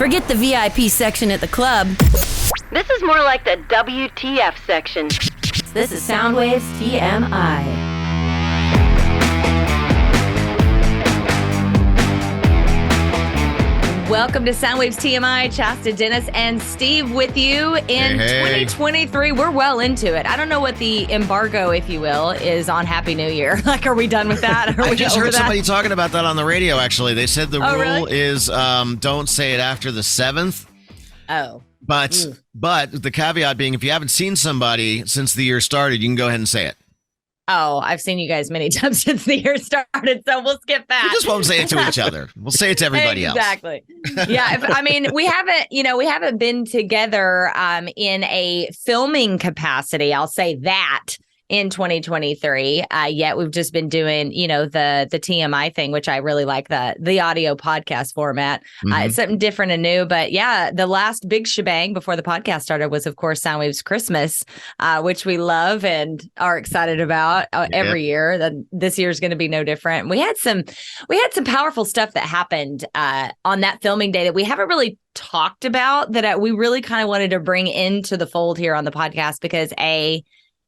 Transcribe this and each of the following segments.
Forget the VIP section at the club. This is more like the WTF section. This is Soundwaves TMI. Welcome to Soundwaves TMI. Chasta, Dennis, and Steve with you in 2023. We're well into it. I don't know what the embargo, if you will, is on Happy New Year. Like, are we done with that? I just heard somebody talking about that on the radio, actually. They said the rule is don't say it after the 7th. Oh. But the caveat being, if you haven't seen somebody since the year started, you can go ahead and say it. Oh, I've seen you guys many times since the year started, so we'll skip that. We just won't say it to each other. We'll say it to everybody else. Exactly. Yeah. We haven't been together in a filming capacity. I'll say that. In 2023, yet we've just been doing, the TMI thing, which I really like, the audio podcast format. It's something different and new. But yeah, the last big shebang before the podcast started was, of course, Soundwaves Christmas, which we love and are excited about every year. This year is going to be no different. We had some powerful stuff that happened on that filming day that we haven't really talked about, that we really kind of wanted to bring into the fold here on the podcast because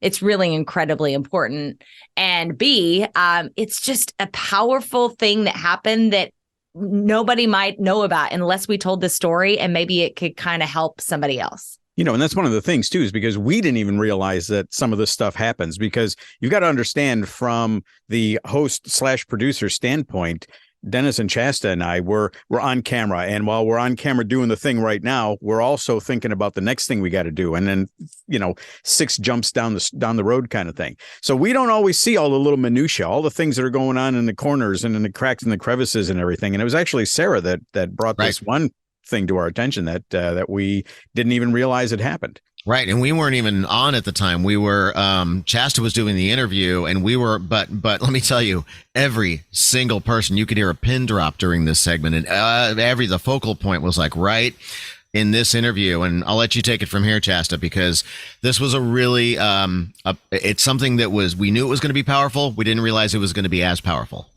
it's really incredibly important. And B, it's just a powerful thing that happened that nobody might know about unless we told the story, and maybe it could kind of help somebody else. And that's one of the things, too, is because we didn't even realize that some of this stuff happens, because you've got to understand from the host/producer standpoint, Dennis and Chasta and I we're on camera. And while we're on camera doing the thing right now, we're also thinking about the next thing we got to do. And then, 6 jumps down the road kind of thing. So we don't always see all the little minutia, all the things that are going on in the corners and in the cracks and the crevices and everything. And it was actually Sarah that brought this one thing to our attention that we didn't even realize had happened. Right. And we weren't even on at the time. We were, Chasta was doing the interview, and we were, but let me tell you, every single person, you could hear a pin drop during this segment, and the focal point was like right in this interview. And I'll let you take it from here, Chasta, because this was a really, it's something that we knew it was going to be powerful. We didn't realize it was going to be as powerful.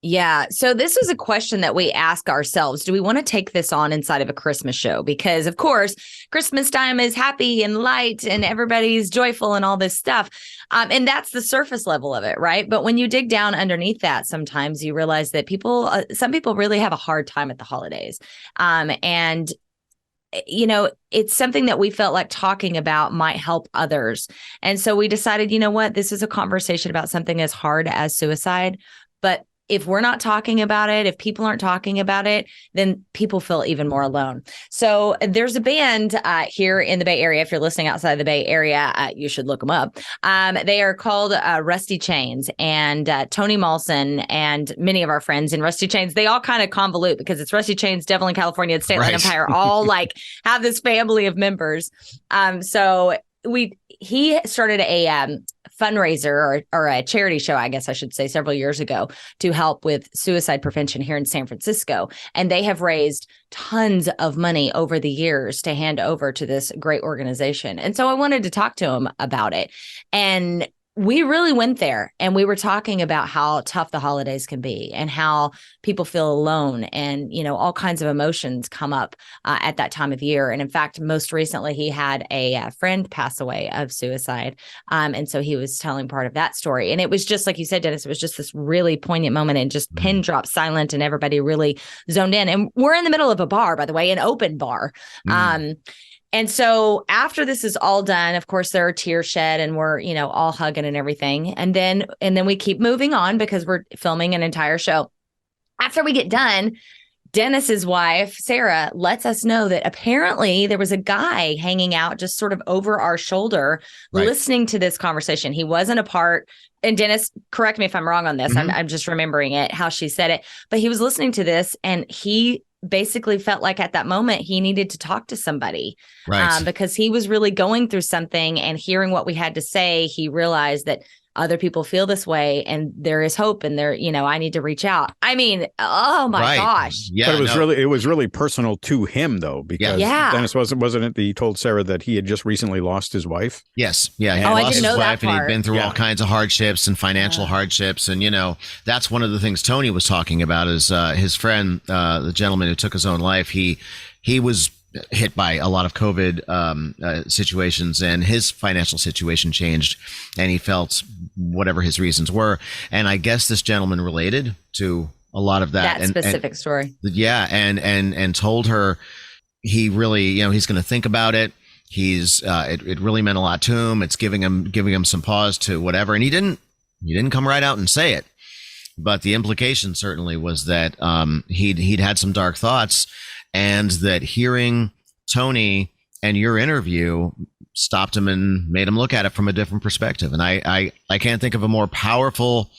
Yeah. So this is a question that we ask ourselves. Do we want to take this on inside of a Christmas show? Because, of course, Christmas time is happy and light and everybody's joyful and all this stuff. And that's the surface level of it, right? But when you dig down underneath that, sometimes you realize that some people really have a hard time at the holidays. And it's something that we felt like talking about might help others. And so we decided, this is a conversation about something as hard as suicide. But if we're not talking about it, if people aren't talking about it, then people feel even more alone. So there's a band here in the Bay Area. If you're listening outside the Bay Area, you should look them up. They are called Rusty Chains, and Tony Malson and many of our friends in Rusty Chains, they all kind of convolute because it's Rusty Chains, Devil in California, and State Line Empire, all like have this family of members. So he started a fundraiser or a charity show, I guess I should say, several years ago to help with suicide prevention here in San Francisco. And they have raised tons of money over the years to hand over to this great organization. And so I wanted to talk to him about it. And we really went there, and we were talking about how tough the holidays can be and how people feel alone, and, all kinds of emotions come up at that time of year. And in fact, most recently, he had a friend pass away of suicide. And so he was telling part of that story. And it was just like you said, Dennis, it was just this really poignant moment, and just pin drop silent, and everybody really zoned in. And we're in the middle of a bar, by the way, an open bar. And so after this is all done, of course, there are tears shed, and we're, all hugging and everything. And then we keep moving on because we're filming an entire show. After we get done, Dennis's wife, Sarah, lets us know that apparently there was a guy hanging out just sort of over our shoulder, listening to this conversation. He wasn't a part. And Dennis, correct me if I'm wrong on this. I'm just remembering it, how she said it. But he was listening to this, and he basically felt like at that moment he needed to talk to somebody, because he was really going through something, and hearing what we had to say, he realized that other people feel this way, and there is hope, and there, I need to reach out. I mean, oh my gosh. Yeah, but it was really personal to him, though, because Dennis wasn't it that he told Sarah that he had just recently lost his wife? Yes. Yeah. He I lost didn't know his wife, that part. and he'd been through all kinds of hardships and financial hardships. And, that's one of the things Tony was talking about is his friend, the gentleman who took his own life. He he was hit by a lot of COVID situations, and his financial situation changed, and he felt whatever his reasons were. And I guess this gentleman related to a lot of that specific story. Yeah. And told her he really, he's going to think about it. It really meant a lot to him. It's giving him some pause to whatever. And he didn't come right out and say it, but the implication certainly was that he'd had some dark thoughts, and that hearing Tony and your interview stopped him and made him look at it from a different perspective. And I can't think of a more powerful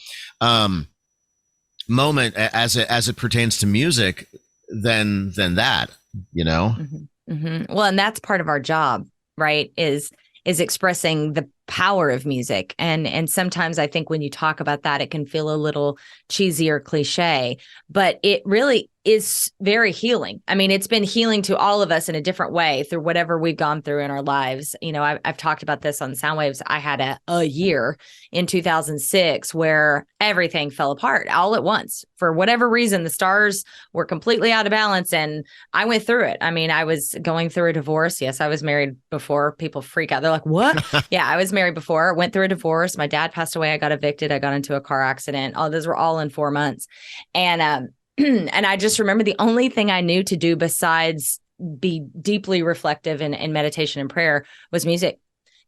moment as it pertains to music than that, Mm-hmm. Mm-hmm. Well, and that's part of our job, right? Is expressing the power of music. And sometimes I think when you talk about that, it can feel a little cheesy or cliche, but it really is very healing. I mean, it's been healing to all of us in a different way through whatever we've gone through in our lives. I've talked about this on Soundwaves. I had a year in 2006 where everything fell apart all at once. For whatever reason, the stars were completely out of balance, and I went through it. I mean, I was going through a divorce. Yes, I was married before. People freak out. They're like, what? Yeah, I was married before, went through a divorce. My dad passed away. I got evicted. I got into a car accident. All those were all in 4 months. And and I just remember the only thing I knew to do besides be deeply reflective in meditation and prayer was music.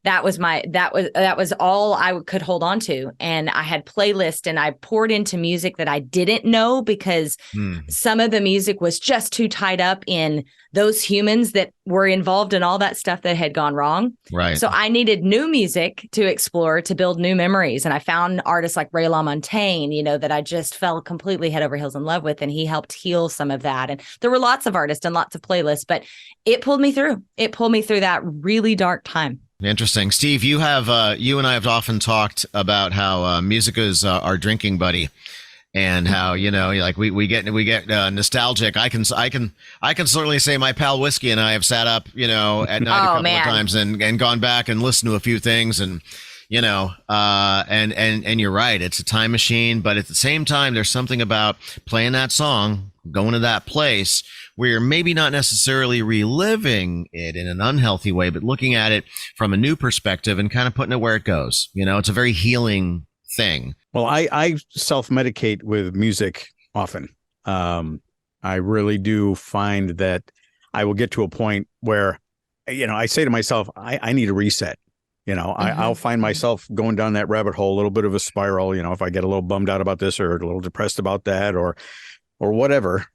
That was all I could hold on to. And I had playlists, and I poured into music that I didn't know, because some of the music was just too tied up in those humans that were involved in all that stuff that had gone wrong. Right. So I needed new music to explore, to build new memories. And I found artists like Ray LaMontagne, that I just fell completely head over heels in love with. And he helped heal some of that. And there were lots of artists and lots of playlists, but it pulled me through. It pulled me through that really dark time. Interesting. Steve, you and I have often talked about how music is our drinking buddy, and how, like we get nostalgic. I can certainly say my pal Whiskey and I have sat up, at night a couple of times and gone back and listened to a few things, and and you're right, it's a time machine, but at the same time, there's something about playing that song, going to that place where you're maybe not necessarily reliving it in an unhealthy way, but looking at it from a new perspective and kind of putting it where it goes. It's a very healing thing. Well, I self-medicate with music often. I really do find that I will get to a point where, I say to myself, I need a reset. I'll find myself going down that rabbit hole, a little bit of a spiral, if I get a little bummed out about this or a little depressed about that or whatever.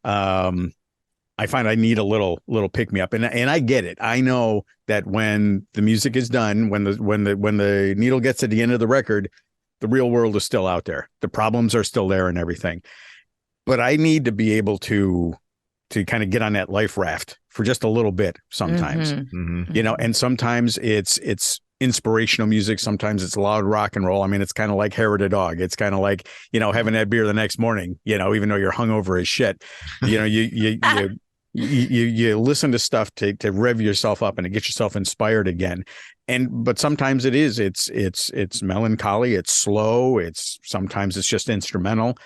I find I need a little pick me up, and I get it. I know that when the music is done, when the needle gets to the end of the record, the real world is still out there. The problems are still there and everything. But I need to be able to kind of get on that life raft for just a little bit sometimes. And sometimes it's inspirational music. Sometimes it's loud rock and roll. I mean, it's kind of like hair of a dog. It's kind of like, having that beer the next morning, even though you're hungover as shit, you listen to stuff to rev yourself up and to get yourself inspired again. But sometimes it's melancholy. It's slow. Sometimes it's just instrumental.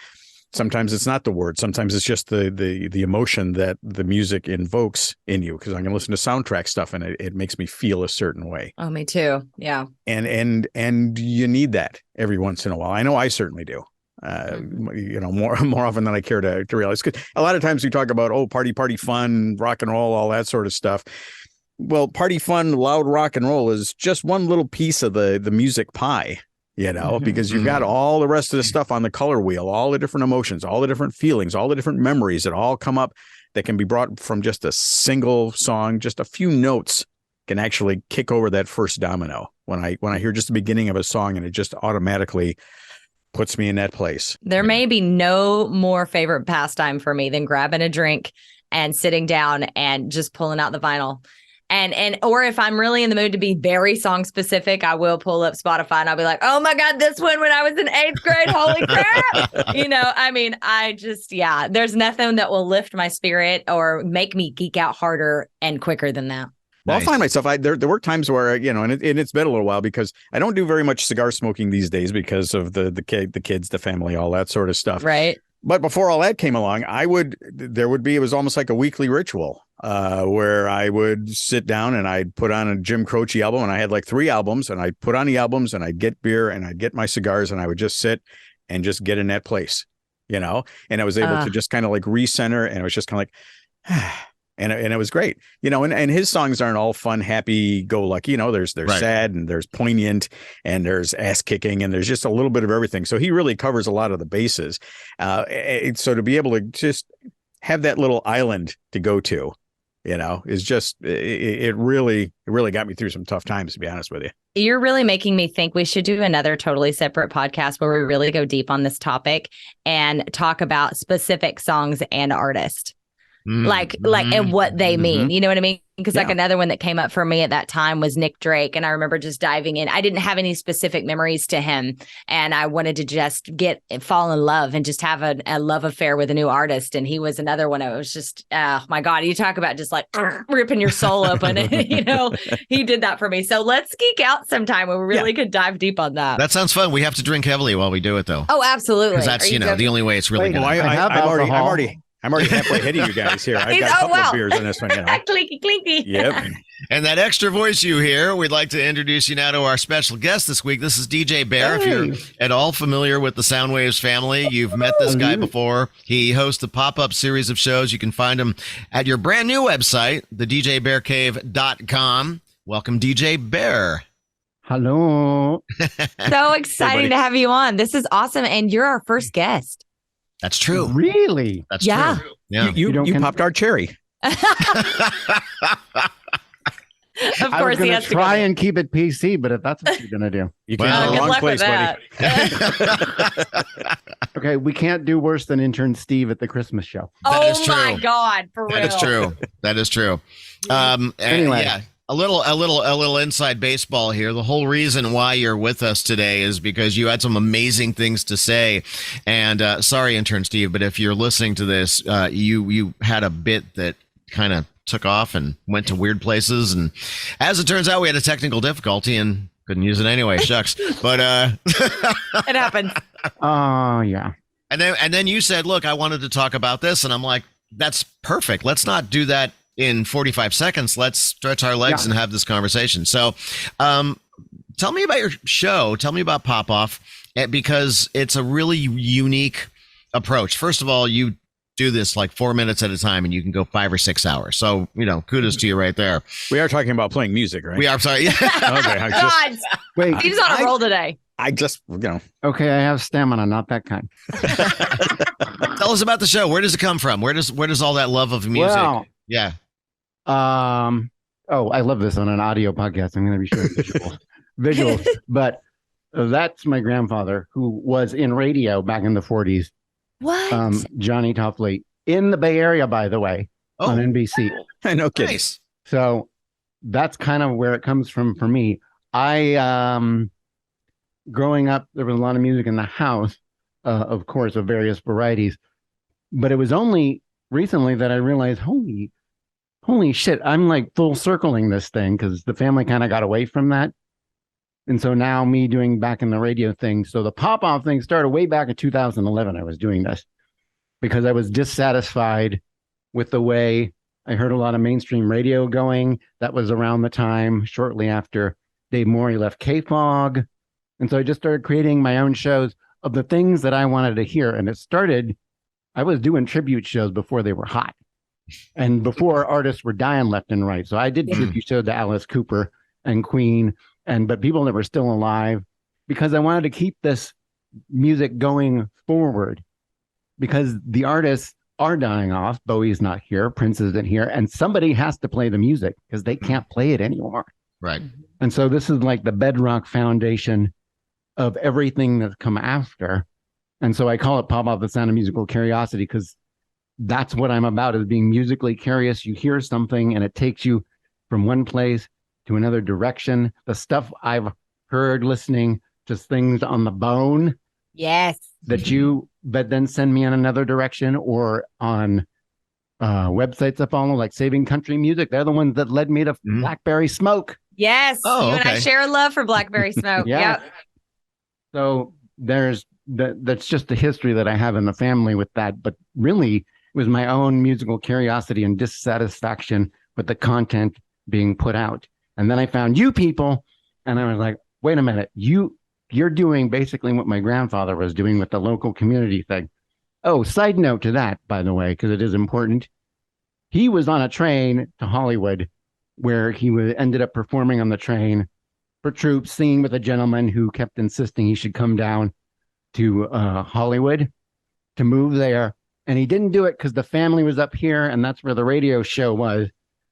Sometimes it's not the word. Sometimes it's just the emotion that the music invokes in you. Because I can listen to soundtrack stuff and it makes me feel a certain way. Oh, me too. Yeah. And you need that every once in a while. I know I certainly do. More often than I care to realize. Because a lot of times we talk about party fun, rock and roll, all that sort of stuff. Well, party fun, loud rock and roll is just one little piece of the music pie. Because you've got all the rest of the stuff on the color wheel, all the different emotions, all the different feelings, all the different memories that all come up that can be brought from just a single song. Just a few notes can actually kick over that first domino. When I hear just the beginning of a song, and it just automatically puts me in that place. There may be no more favorite pastime for me than grabbing a drink and sitting down and just pulling out the vinyl. Or if I'm really in the mood to be very song specific, I will pull up Spotify and I'll be like, oh my God, this one when I was in 8th grade, holy crap. There's nothing that will lift my spirit or make me geek out harder and quicker than that. Well, Nice. I'll find myself, there were times where, and it's been a little while because I don't do very much cigar smoking these days because of the kids, the family, all that sort of stuff. Right. But before all that came along, it was almost like a weekly ritual where I would sit down and I'd put on a Jim Croce album, and I had like 3 albums, and I'd put on the albums and I'd get beer and I'd get my cigars and I would just sit and just get in that place, and I was able to just kind of like recenter, and it was just kind of like, and it was great, and his songs aren't all fun, happy go lucky, there's Right. sad and there's poignant and there's ass kicking and there's just a little bit of everything. So he really covers a lot of the bases. So to be able to just have that little island to go to, is just, it really got me through some tough times, to be honest with you. You're really making me think we should do another totally separate podcast where we really go deep on this topic and talk about specific songs and artists. Like and what they mean, you know what I mean? Because like another one that came up for me at that time was Nick Drake, and I remember just diving in. I didn't have any specific memories to him, and I wanted to just fall in love and just have a love affair with a new artist. And he was another one. It was just, oh my God, you talk about just like ripping your soul open. He did that for me. So let's geek out sometime where we really could dive deep on that. That sounds fun. We have to drink heavily while we do it, though. Oh, absolutely. Because that's the only way it's really good. I'm already halfway ahead of you guys here. I've got a couple of beers in this one. Clinky, clinky. Yep. And that extra voice you hear, we'd like to introduce you now to our special guest this week. This is DJ Bear. Hey. If you're at all familiar with the Soundwaves family, you've met this guy before. He hosts the pop-up series of shows. You can find him at your brand new website, thedjbearcave.com. Welcome, DJ Bear. Hello. So exciting to have you on. This is awesome. And you're our first guest. That's true. Really? That's true. Yeah. You popped our cherry. Of course, I was going to try and keep it PC, but if that's what you're going to do, you came to the wrong place, buddy. Okay, we can't do worse than intern Steve at the Christmas show. Oh my God, for real. That is true. Anyway. Yeah. A little inside baseball here. The whole reason why you're with us today is because you had some amazing things to say. And sorry, intern Steve, but if you're listening to this, you had a bit that kind of took off and went to weird places. And as it turns out, we had a technical difficulty and couldn't use it anyway. Shucks. But it happens. Oh yeah. And then you said, look, I wanted to talk about this, and I'm like, that's perfect. Let's not do that in 45 seconds. Let's stretch our legs and have this conversation. So tell me about your show. Tell me about PopOff, because it's a really unique approach. First of all, you do this like 4 minutes at a time, and you can go 5 or 6 hours. So, kudos to you right there. We are talking about playing music, right? We are. Sorry. Okay. Wait. Steve's on a roll today. Okay, I have stamina, not that kind. Tell us about the show. Where does it come from? Where does all that love of music? Well, yeah. I love this on an audio podcast. I'm going to be sure visuals. But that's my grandfather, who was in radio back in the 40s. What? Johnny Toffley in the Bay Area, by the way, on NBC. I know, kidding. Nice. So that's kind of where it comes from for me. Growing up, there was a lot of music in the house, of course, of various varieties. But it was only recently that I realized, holy shit, I'm like full circling this thing, because the family kind of got away from that. And so now me doing back in the radio thing. So the PopOff thing started way back in 2011. I was doing this because I was dissatisfied with the way I heard a lot of mainstream radio going. That was around the time shortly after Dave Morey left K-Fog. And so I just started creating my own shows of the things that I wanted to hear. And it started, I was doing tribute shows before they were hot and before artists were dying left and right. So I did tribute shows to Alice Cooper and Queen, but people that were still alive, because I wanted to keep this music going forward, because the artists are dying off. Bowie's not here. Prince isn't here. And somebody has to play the music because they can't play it anymore. Right. And so this is like the bedrock foundation of everything that's come after. And so I call it PopOff, the sound of musical curiosity, because that's what I'm about, is being musically curious. You hear something and it takes you from one place to another direction. The stuff I've heard listening to things on the bone. Yes. But then send me in another direction, or on websites I follow, like Saving Country Music. They're the ones that led me to Blackberry Smoke. Yes. Oh, you and I share a love for Blackberry Smoke. Yeah. So there's that's just the history that I have in the family with that. But really, it was my own musical curiosity and dissatisfaction with the content being put out. And then I found you people, and I was like, wait a minute, you're doing basically what my grandfather was doing with the local community thing. Oh, side note to that, by the way, because it is important. He was on a train to Hollywood where he ended up performing on the train for troops, singing with a gentleman who kept insisting he should come down to Hollywood to move there. And he didn't do it because the family was up here and that's where the radio show was.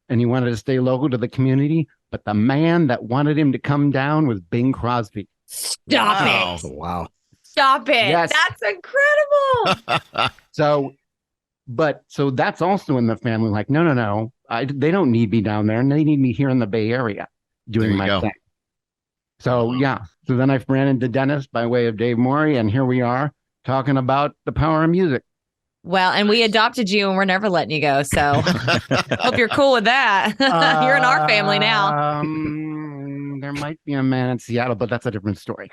And he wanted to stay local to the community. But the man that wanted him to come down was Bing Crosby. Stop it. Wow. Stop it. Yes. That's incredible. So that's also in the family. Like, no. They don't need me down there. And they need me here in the Bay Area doing my thing. So, yeah. So then I ran into Dennis by way of Dave Morey. And here we are talking about the power of music. Well, and we adopted you and we're never letting you go. So hope you're cool with that. You're in our family now. There might be a man in Seattle, but that's a different story.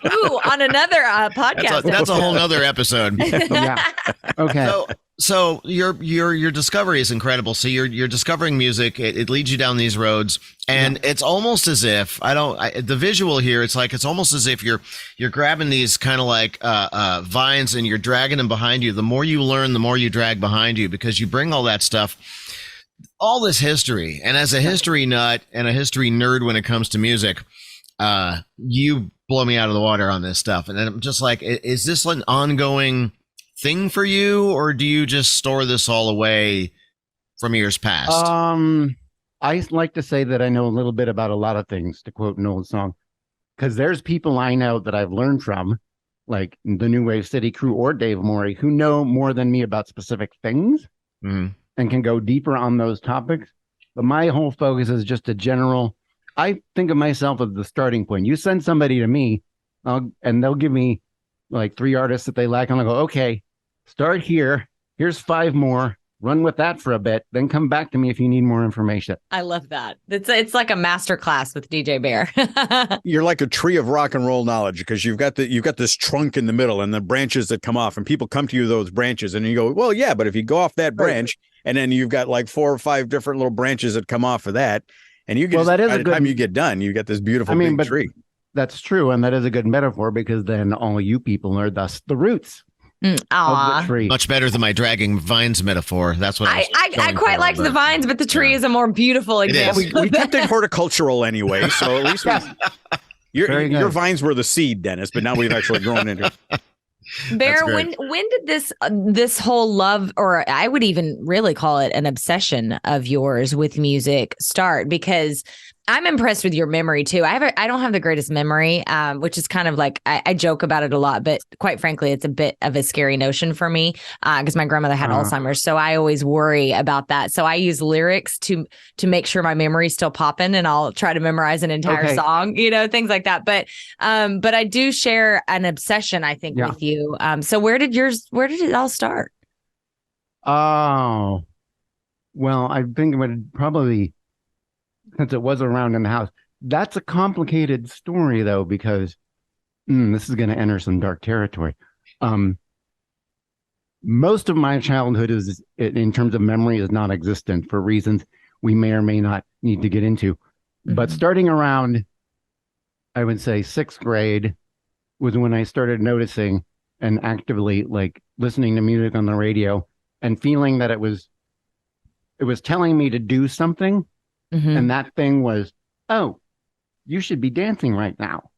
Ooh, on another podcast. That's a whole nother episode. Yeah. Okay. So your discovery is incredible. So you're discovering music. It leads you down these roads, and it's almost as if the visual here. It's almost as if you're grabbing these kind of like vines and you're dragging them behind you. The more you learn, the more you drag behind you because you bring all that stuff, all this history. And as a history nut and a history nerd when it comes to music, you blow me out of the water on this stuff. And then I'm just like, is this an ongoing thing for you, or do you just store this all away from years past? I like to say that I know a little bit about a lot of things, to quote an old song, because there's people I know that I've learned from, like the New Wave City crew or Dave Morey, who know more than me about specific things and can go deeper on those topics. But my whole focus is just a general. I think of myself as the starting point. You send somebody to me, and they'll give me like 3 artists that they like, and I'll go, okay, start here. Here's 5 more. Run with that for a bit. Then come back to me if you need more information. I love that. It's like a master class with DJ Bear. You're like a tree of rock and roll knowledge because you've got this trunk in the middle and the branches that come off, and people come to you those branches, and you go, well, yeah, but if you go off that branch, and then you've got like 4 or 5 different little branches that come off of that, and you get by the time you get done, you get this beautiful big tree. That's true, and that is a good metaphor because then all you people are thus the roots of the tree. Much better than my dragging vines metaphor. That's what I quite liked the vines, but the tree is a more beautiful example. We kept it horticultural anyway, so at least your vines were the seed, Dennis, but now we've actually grown into it. Bear, when did this whole love, or I would even really call it an obsession of yours with music start? Because I'm impressed with your memory too. I don't have the greatest memory, which is kind of like I joke about it a lot, but quite frankly, it's a bit of a scary notion for me because my grandmother had Alzheimer's, so I always worry about that. So I use lyrics to make sure my memory's still popping, and I'll try to memorize an entire song, things like that. But I do share an obsession, I think, with you. So where did it all start? Oh, well, I think it would probably, since it was around in the house. That's a complicated story, though, because this is going to enter some dark territory. Most of my childhood is, in terms of memory, is non-existent for reasons we may or may not need to get into. Mm-hmm. But starting around, I would say 6th grade was when I started noticing and actively like listening to music on the radio and feeling that it was telling me to do something. Mm-hmm. And that thing was, oh, you should be dancing right now.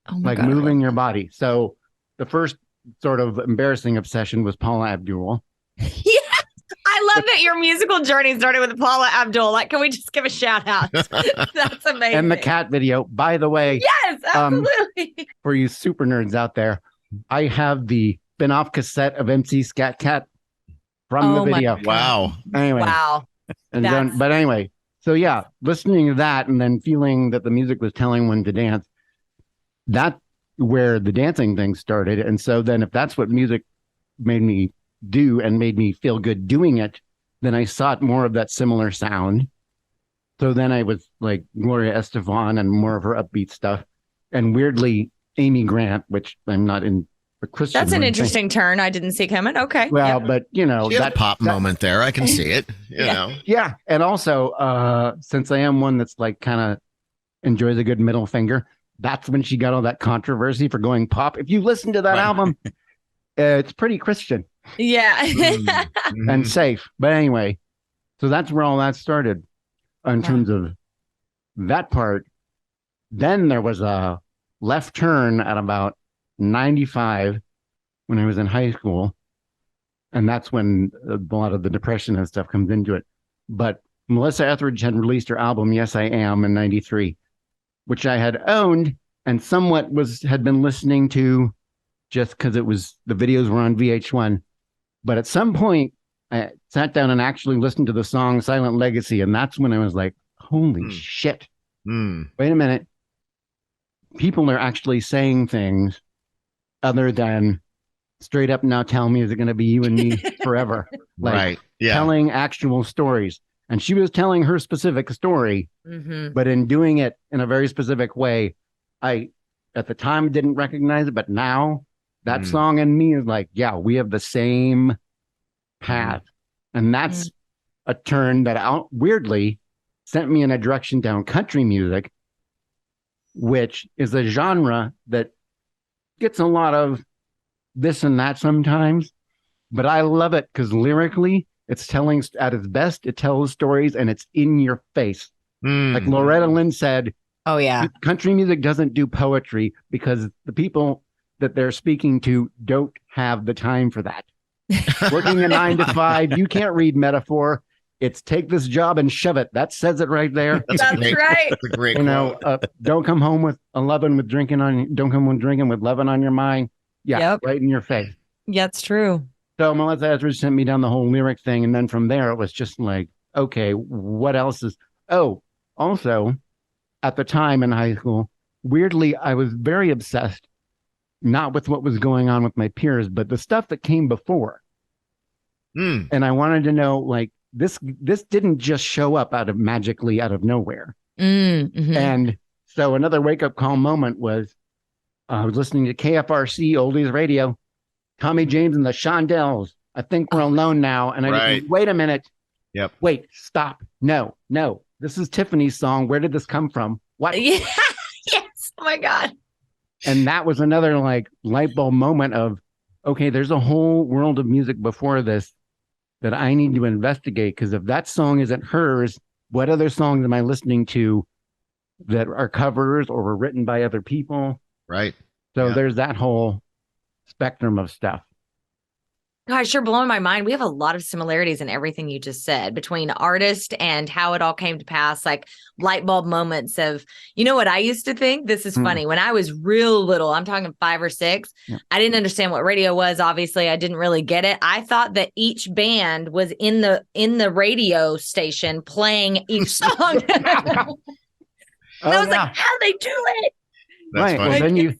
Oh my God, moving your body. So the first sort of embarrassing obsession was Paula Abdul. Yeah. I love that your musical journey started with Paula Abdul. Like, can we just give a shout out? That's amazing. And the cat video, by the way. Yes, absolutely. For you super nerds out there, I have the spin-off cassette of MC Scat Cat from the video. Wow. Anyway. Wow. And then, but anyway. So yeah, listening to that and then feeling that the music was telling when to dance, that's where the dancing thing started. And so then if that's what music made me do and made me feel good doing it, then I sought more of that similar sound. So then I was like Gloria Estefan and more of her upbeat stuff. And weirdly, Amy Grant, which I'm not in the Christian. That's an thing. interesting turn. I didn't see coming. Okay. Well, but She had a pop moment there. I can see it. You Yeah. know. Yeah, and also since I am one that's like kind of enjoys a good middle finger, that's when she got all that controversy for going pop. If you listen to that Right. album, it's pretty Christian Yeah. Mhm. and safe. But anyway, so that's where all that started in terms of that part. Then there was a left turn at about 95 when I was in high school. And that's when a lot of the depression and stuff comes into it. But Melissa Etheridge had released her album, Yes, I Am, in 93, which I had owned and somewhat had been listening to just because it was the videos were on VH1. But at some point, I sat down and actually listened to the song Silent Legacy. And that's when I was like, holy shit. Wait a minute. People are actually saying things other than straight up now tell me, is it going to be you and me forever? Like Right. Yeah. telling actual stories. And she was telling her specific story, but in doing it in a very specific way, I at the time didn't recognize it, but now that song and me is like, yeah, we have the same path. And that's a turn that weirdly sent me in a direction down country music, which is a genre that gets a lot of this and that sometimes, but I love it because lyrically it's telling at its best. It tells stories and it's in your face. Like Loretta Lynn said, Oh, yeah. country music doesn't do poetry because the people that they're speaking to don't have the time for that. Working a 9 to 5, you can't read metaphor. It's take this job and shove it. That says it right there. That's right. That's a great You know, don't come home with drinking with loving on your mind. Yeah, Yep. right in your face. Yeah, it's true. So Melissa Etheridge sent me down the whole lyric thing. And then from there, it was just like, okay, what else is... Oh, also, at the time in high school, weirdly, I was very obsessed, not with what was going on with my peers, but the stuff that came before. And I wanted to know, like, this didn't just show up magically out of nowhere. And so another wake-up call moment was I was listening to KFRC Oldies Radio, Tommy James and the Shondells. I think we're alone now. And I just, wait a minute. Yep. Wait, stop. No. This is Tiffany's song. Where did this come from? What? Yeah. Yes. Oh my God. And that was another like light bulb moment of, okay, there's a whole world of music before this that I need to investigate. Because if that song isn't hers, what other songs am I listening to that are covers or were written by other people? Right. So there's that whole spectrum of stuff. Gosh, you're blowing my mind. We have a lot of similarities in everything you just said between artist and how it all came to pass, like light bulb moments of, you know what I used to think? This is funny. When I was real little, I'm talking 5 or 6, I didn't understand what radio was. Obviously, I didn't really get it. I thought that each band was in the radio station playing each song. And I was like, how they do it? That's Well,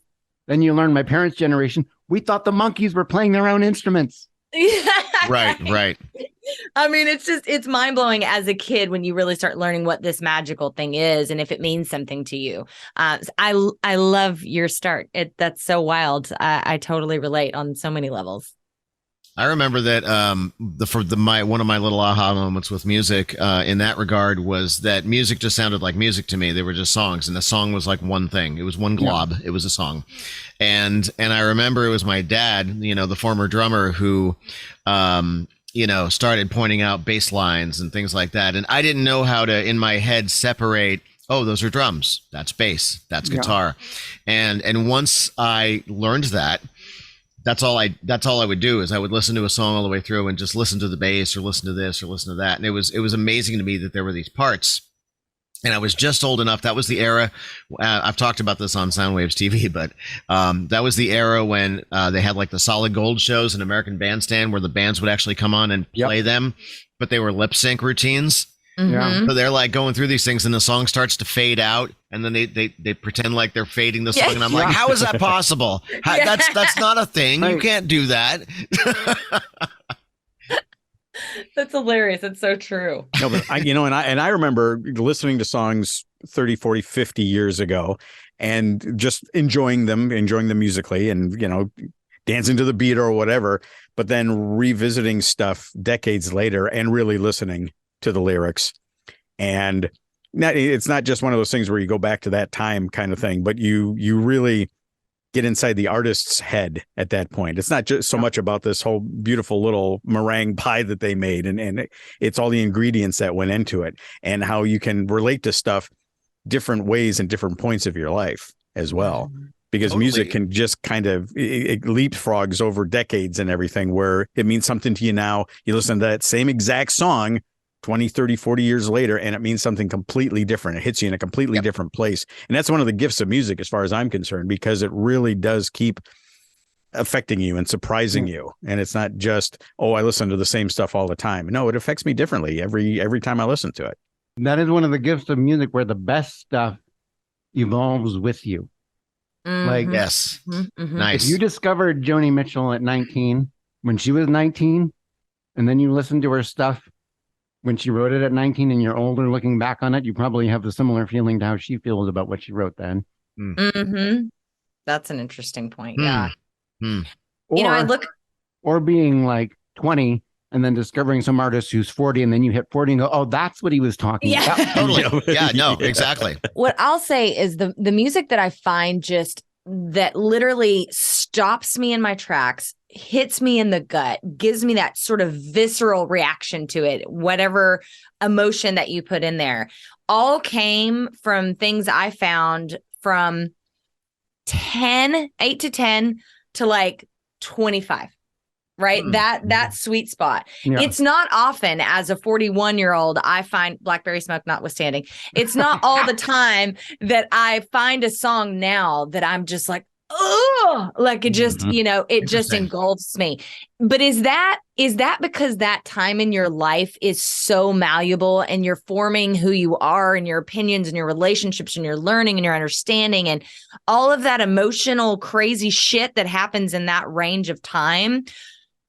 then you learn my parents' generation. We thought the monkeys were playing their own instruments. Right. I mean, it's mind blowing as a kid when you really start learning what this magical thing is and if it means something to you. I love your start. That's so wild. I totally relate on so many levels. I remember that one of my little aha moments with music in that regard was that music just sounded like music to me. They were just songs, and the song was like one thing. It was one glob. Yeah. It was a song, and I remember it was my dad, the former drummer, who started pointing out bass lines and things like that, and I didn't know how to in my head separate. Oh, those are drums. That's bass. That's guitar, and once I learned that. That's all I would do is I would listen to a song all the way through and just listen to the bass or listen to this or listen to that. And it was amazing to me that there were these parts. And I was just old enough. That was the era. I've talked about this on Soundwaves TV, but that was the era when they had like the Solid Gold shows in American Bandstand where the bands would actually come on and play them, but they were lip sync routines. Yeah. So they're like going through these things and the song starts to fade out and then they pretend like they're fading the song. And I'm like, how is that possible? That's not a thing. You can't do that. That's hilarious. It's so true. No, but I remember listening to songs 30, 40, 50 years ago and just enjoying them musically and, dancing to the beat or whatever, but then revisiting stuff decades later and really listening to the lyrics. And it's not just one of those things where you go back to that time kind of thing, but you really get inside the artist's head at that point. It's not just so much about this whole beautiful little meringue pie that they made, and it's all the ingredients that went into it and how you can relate to stuff different ways and different points of your life as well. Because music can just kind of, it leapfrogs over decades and everything, where it means something to you now. You listen to that same exact song 20, 30, 40 years later, and it means something completely different. It hits you in a completely different place. And that's one of the gifts of music, as far as I'm concerned, because it really does keep affecting you and surprising you. And it's not just, I listen to the same stuff all the time. No, it affects me differently every time I listen to it. That is one of the gifts of music, where the best stuff evolves with you. Like, yes, nice. If you discovered Joni Mitchell at 19, when she was 19, and then you listen to her stuff when she wrote it at 19 and you're older looking back on it, you probably have a similar feeling to how she feels about what she wrote then. That's an interesting point. Yeah. Or being like 20 and then discovering some artist who's 40, and then you hit 40 and go, oh, that's what he was talking about. Totally. Yeah, no, exactly. What I'll say is the music that I find just that literally stops me in my tracks, hits me in the gut, gives me that sort of visceral reaction to it, whatever emotion that you put in there, all came from things I found from 8 to 10 to like 25. Right. That sweet spot. Yeah. It's not often, as a 41-year-old, I find, Blackberry Smoke notwithstanding, it's not all the time that I find a song now that I'm just like, oh, like it just, it just engulfs me. But is that because that time in your life is so malleable and you're forming who you are and your opinions and your relationships and your learning and your understanding and all of that emotional, crazy shit that happens in that range of time?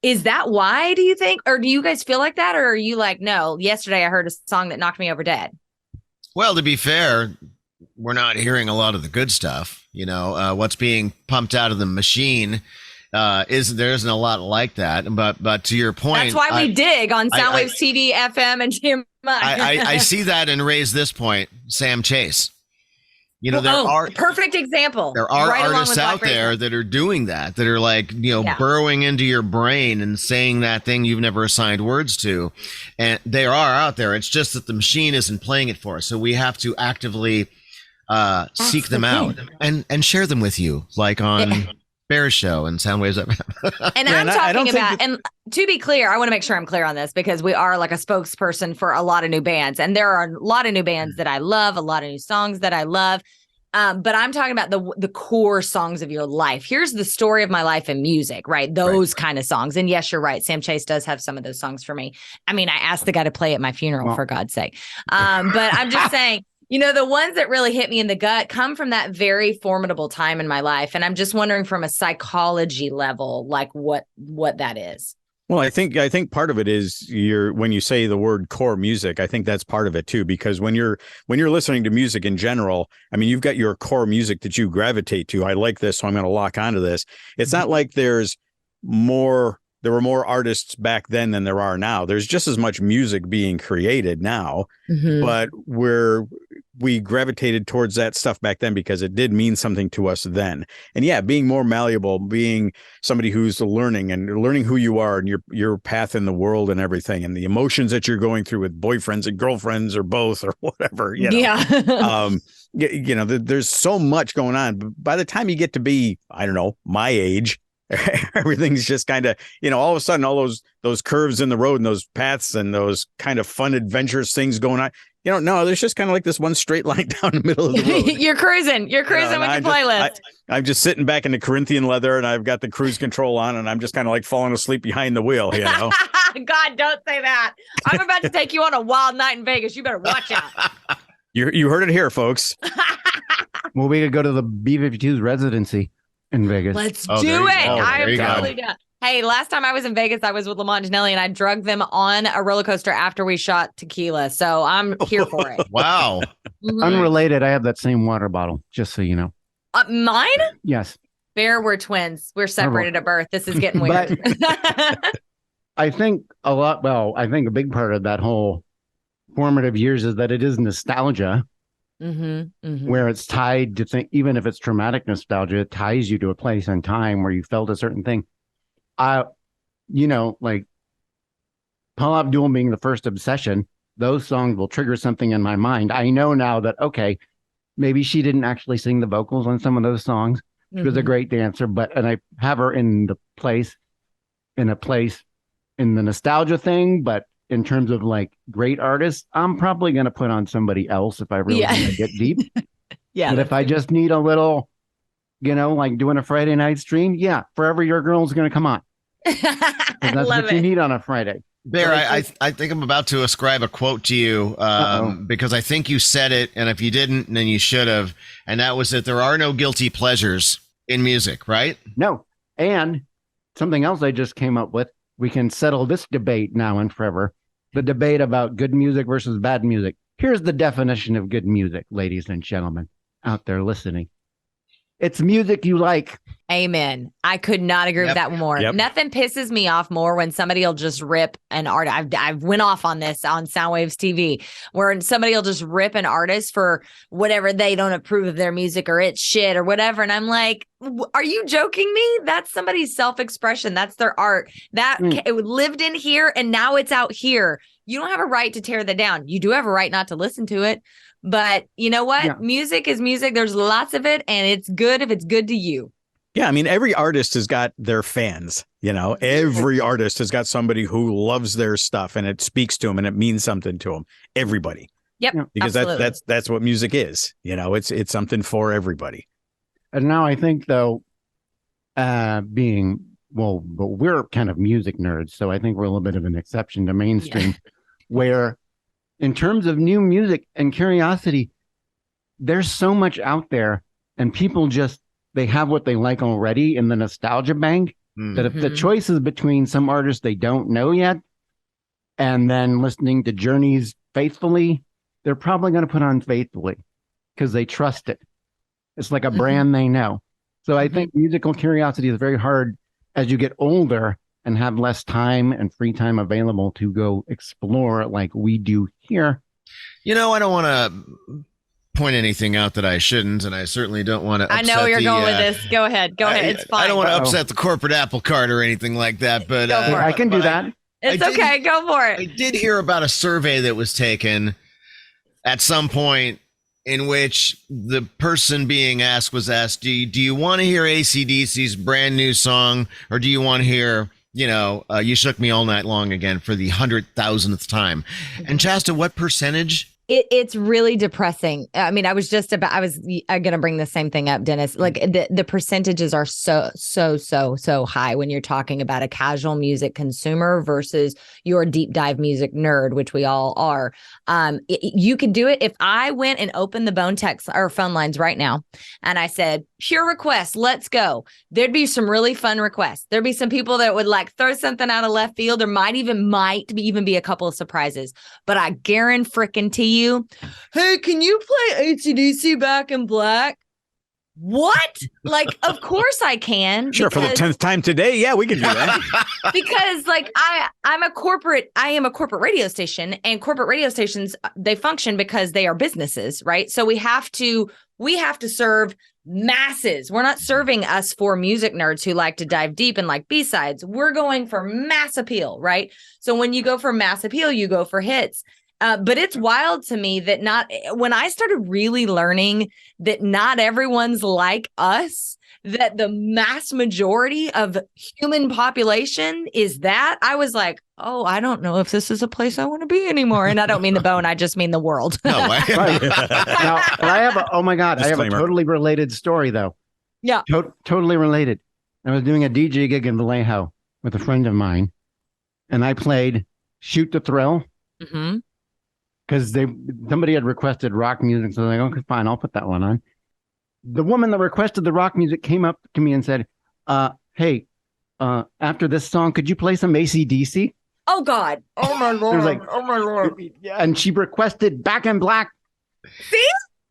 Is that why, do you think? Or do you guys feel like that? Or are you like, no, yesterday I heard a song that knocked me over dead? Well, to be fair, we're not hearing a lot of the good stuff. What's being pumped out of the machine there isn't a lot like that. But to your point, that's why we dig on Soundwaves TV, FM, and TMI. I see that and raise this point, Sam Chase. There are perfect example. There are artists out there that are doing that are like, burrowing into your brain and saying that thing you've never assigned words to. And they are out there. It's just that the machine isn't playing it for us. So we have to actively seek them out and share them with you, like on Bear's show and Soundwaves. And I'm talking about, and to be clear, I want to make sure I'm clear on this, because we are like a spokesperson for a lot of new bands, and there are a lot of new bands that I love, a lot of new songs that I love. But I'm talking about the core songs of your life. Here's the story of my life in music, right? Those kind of songs. And yes, you're right. Sam Chase does have some of those songs for me. I mean, I asked the guy to play at my funeral, for God's sake. But I'm just saying, the ones that really hit me in the gut come from that very formidable time in my life. And I'm just wondering, from a psychology level, like what that is. Well, I think part of it is when you say the word core music, I think that's part of it too, because when you're listening to music in general, I mean, you've got your core music that you gravitate to. I like this, so I'm going to lock onto this. It's not like there were more artists back then than there are now. There's just as much music being created now, but we gravitated towards that stuff back then because it did mean something to us then. And being more malleable, being somebody who's learning who you are and your path in the world and everything, and the emotions that you're going through with boyfriends and girlfriends or both or whatever. There's so much going on. But by the time you get to be, I don't know, my age, everything's just kind of, all of a sudden, all those curves in the road and those paths and those kind of fun, adventurous things going on. No, there's just kind of like this one straight line down the middle of the road. You're cruising with your playlist. I'm just sitting back in the Corinthian leather, and I've got the cruise control on, and I'm just kind of like falling asleep behind the wheel, God, don't say that. I'm about to take you on a wild night in Vegas. You better watch out. You heard it here, folks. Well, we could go to the B-52's residency in Vegas. Let's do it. I am totally down. Hey, last time I was in Vegas, I was with Lamont Janelli, and I drugged them on a roller coaster after we shot tequila. So I'm here for it. Wow. Unrelated, I have that same water bottle, just so you know. Mine? Yes. Bear, we're twins. We're separated at birth. This is getting weird. I think I think a big part of that whole formative years is that it is nostalgia, where it's tied to even if it's traumatic nostalgia, it ties you to a place and time where you felt a certain thing. Like Paula Abdul being the first obsession, those songs will trigger something in my mind. I know now that, okay, maybe she didn't actually sing the vocals on some of those songs. She was a great dancer, and I have her in a place in the nostalgia thing, but in terms of like great artists, I'm probably going to put on somebody else if I really want to get deep. But if I just need a little, like doing a Friday night stream, Forever Your Girl's going to come on. That's what you need on a Friday. Bear, I think I'm about to ascribe a quote to you because I think you said it, and if you didn't, then you should have. And that was that there are no guilty pleasures in music, right? No. And something else I just came up with, we can settle this debate now and forever, the debate about good music versus bad music. Here's the definition of good music, ladies and gentlemen out there listening. It's music you like. Amen. I could not agree with that more. Nothing pisses me off more when somebody will just rip an artist. I've went off on this on Soundwaves TV, where somebody will just rip an artist for whatever they don't approve of their music or it's shit or whatever. And I'm like, are you joking me? That's somebody's self-expression. That's their art. It lived in here and now it's out here. You don't have a right to tear that down. You do have a right not to listen to it. But you know what? Yeah. Music is music. There's lots of it, and it's good if it's good to you. Yeah, I mean, every artist has got their fans. Every artist has got somebody who loves their stuff, and it speaks to them, and it means something to them. Everybody. Yep. Because that's what music is. It's something for everybody. And now I think though, but we're kind of music nerds, so I think we're a little bit of an exception to mainstream, where. In terms of new music and curiosity, there's so much out there, and people they have what they like already in the nostalgia bank, that if the choice is between some artists they don't know yet and then listening to Journey's Faithfully, they're probably going to put on Faithfully because they trust it. It's like a brand they know. So I think musical curiosity is very hard as you get older and have less time and free time available to go explore like we do here. I don't want to point anything out that I shouldn't, and I certainly don't want to upset I know where you're going with this. Go ahead. It's fine. I don't want to upset the corporate apple cart or anything like that, but I can do that. It's okay. Go for it. I did hear about a survey that was taken at some point in which the person being asked was asked, do you want to hear AC/DC's brand new song, or do you want to hear You Shook Me All Night Long again for the 100,000th time? And Chasta, what percentage? It's really depressing. I mean, I was going to bring the same thing up, Dennis. Like the percentages are so high when you're talking about a casual music consumer versus your deep dive music nerd, which we all are. You could do it. If I went and opened the Bone text or phone lines right now and I said, pure requests, let's go. There'd be some really fun requests. There'd be some people that would like throw something out of left field. There might even be a couple of surprises, but I guarantee you, hey, can you play AC/DC Back in Black? What? Like, of course I can. Sure, for the 10th time today. Yeah, we can do that. Because like I am a corporate radio station, and corporate radio stations, they function because they are businesses, right? So we have to serve masses. We're not serving us for music nerds who like to dive deep and like B-sides. We're going for mass appeal, right? So when you go for mass appeal, you go for hits. But it's wild to me that when I started really learning that not everyone's like us, that the mass majority of human population is that, I was like, oh, I don't know if this is a place I want to be anymore. And I don't mean the bone, I just mean the world. No way. Right. Now, I have a totally related story though. Yeah. Totally related. I was doing a DJ gig in Vallejo with a friend of mine, and I played Shoot the Thrill. Mm-hmm. Because somebody had requested rock music, so I was like, okay, fine, I'll put that one on. The woman that requested the rock music came up to me and said, hey, after this song, could you play some AC/DC? Oh, God. Oh, my Lord. Oh, my Lord. And she requested Back in Black. See?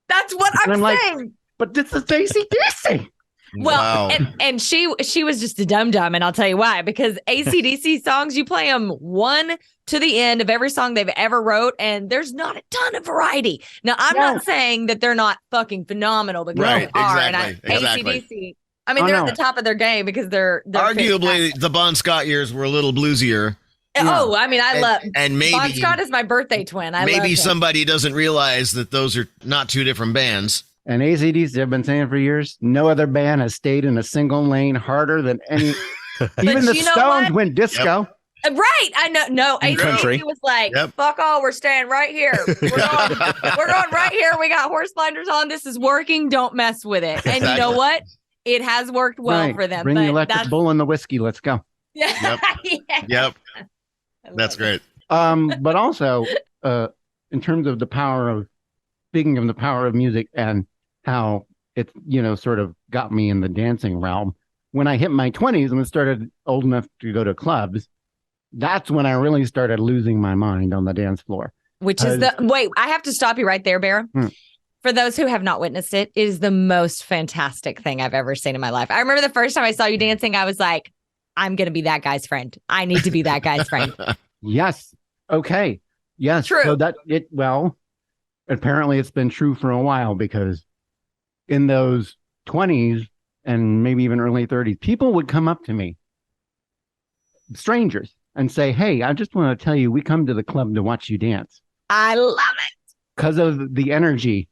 That's what I'm saying. but this is AC/DC. Well, Wow. and she was just a dum-dum, and I'll tell you why. Because AC/DC songs, you play them one to the end of every song they've ever wrote, and there's not a ton of variety. Now, I'm not saying that they're not fucking phenomenal, because Right, they are. exactly, And exactly. AC/DC, I mean, they're at the top of their game because they're Arguably, fantastic. the Bon Scott years were a little bluesier. Oh, I mean, I love and maybe Bon Scott is my birthday twin. I love maybe him. somebody doesn't realize that those are not two different bands. And AC/DC, I've been saying for years, no other band has stayed in a single lane harder than any. Even the you know Stones what? went disco. Right, I know. No, country. AC/DC was like, Yep. "Fuck all, we're staying right here. We're going right here. We got horse blinders on. This is working. Don't mess with it." And you know Exactly. what? It has worked well Right. for them. Bring but the electric that's, bull and the whiskey. Let's go. yeah. Yep. Yeah. Yep, I love that's it. great. But also, in terms of speaking of the power of music and how it, sort of got me in the dancing realm. When I hit my 20s and started old enough to go to clubs, that's when I really started losing my mind on the dance floor. Which is wait, I have to stop you right there, Bear. For those who have not witnessed it, it is the most fantastic thing I've ever seen in my life. I remember the first time I saw you dancing, I was like, I'm going to be that guy's friend. I need to be that guy's friend. Yes. Okay. Yes. True. So apparently it's been true for a while, because in those 20s and maybe even early 30s, people would come up to me, strangers, and say, "Hey, I just want to tell you, we come to the club to watch you dance." I love it. Because of the energy